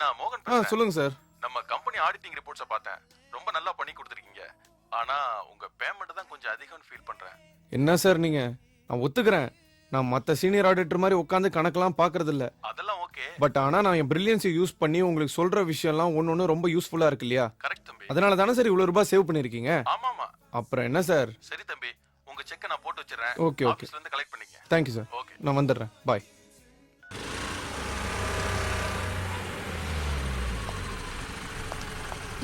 நான் மோகன் பேசுறேன். சொல்லுங்க சார். நம்ம கம்பெனி ஆடிட்டிங் ரிப்போர்ட்ஸை பார்த்தேன். ரொம்ப நல்லா பண்ணி கொடுத்துருக்கீங்க. ஆனா உங்க பேமெண்ட் தான் கொஞ்சம் அதிகம்னு ஃபீல் பண்றேன். என்ன சார் நீங்க? நான் ஒத்துக்கிறேன், நான் மத்த சீனியர் ஆடிட்டர் மாதிரி உட்காந்து கணக்கெல்லாம் பாக்குறது இல்ல. அதெல்லாம் ஓகே. பட் ஆனா நான் என் பிரில்லியன்ஸை யூஸ் பண்ணி உங்களுக்கு சொல்ற விஷயம்லாம் ஒன்னொன்னு ரொம்ப யூஸ்ஃபுல்லா இருக்கு இல்லையா? கரெக்ட் தம்பி. அதனால தானே சார் இவ்வளவு ரூபாய் சேவ் பண்ணிருக்கீங்க. ஆமாமா. அப்புறம் என்ன சார்? சரி தம்பி, உங்க செக்கை நான் போட்டு வச்சிடுறேன். Okay okay. ஆபீஸ்ல இருந்து கலெக்ட் பண்ணிக்க. Thank you sir. ஓகே. நான் வந்துடுறேன். பாய்.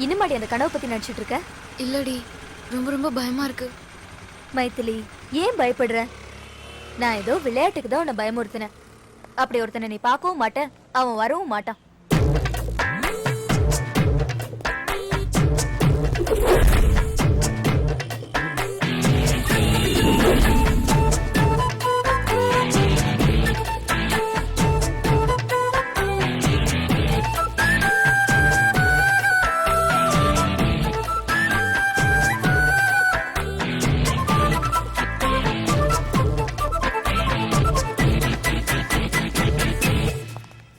இன்னுமாடி அந்த கனவு பத்தி நினைச்சிட்டு இருக்க? இல்லடி, ரொம்ப ரொம்ப பயமா இருக்கு. மைத்திலி, ஏன் பயப்படுற? நான் ஏதோ விளையாட்டுக்கு தான் உன்னை பயமுறுத்தினேன். அப்படி ஒருத்தனை நீ பார்க்கவும் மாட்ட, அவன் வரவும் மாட்டான்.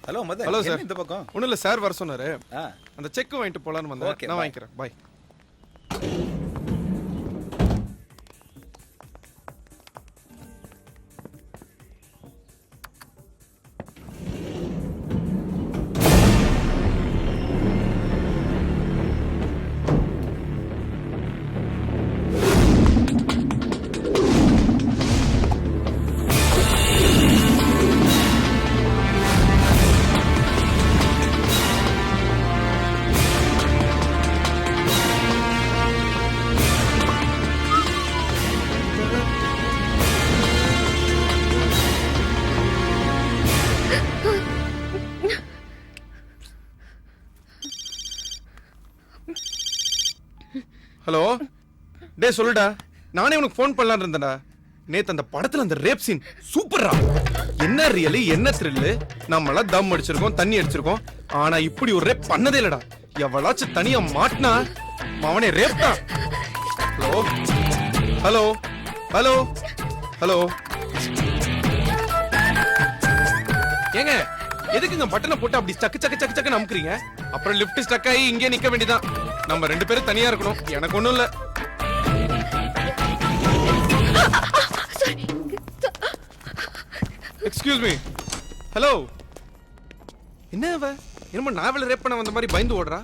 ஹலோ மதன். Hello sir. என்ன இந்த பக்கம்? ஒன்றும் இல்லை சார், வர சொன்னாரு. ஆ, அந்த செக் வாங்கிட்டு போலான்னு வந்தேன். Okay, நான் bye. வாங்கிக்கிறேன். பாய். ஹலோ, டே சொல்லுடா. நானே உனக்கு ஃபோன் பண்ணலான்னு இருந்தேன்டா. நேத்து அந்த படத்துல அந்த ரேப் சீன் சூப்பரா. என்ன ரியலி, என்ன த்ரில்லு. நம்மளாம் தம் அடிச்சிருக்கோம், தண்ணி அடிச்சிருக்கோம். ஆனா இப்படி ஒரு ரேப் பண்ணதே இல்லடா. எவளாச்சும் தனியா மாட்டினா அவனே ரேப் தான். Hello hello hello hello. ஏங்க, எதுக்குங்க பட்டனை போட்டு அப்படி சக்கு சக்கு சக்கு சக்கு அமுக்குறீங்க? அப்புறம் லிஃப்ட் ஸ்டக் ஆகி இங்கே நிக்க வேண்டியதான். நம்ம ரெண்டு பேரும் தனியா இருக்கணும். எனக்கு ஒண்ணும் இல்ல. Excuse me. ஹலோ. என்ன அவ என்னமோ நாவல ரேப் பண்ண வந்த மாதிரி பயந்து ஓடுறா?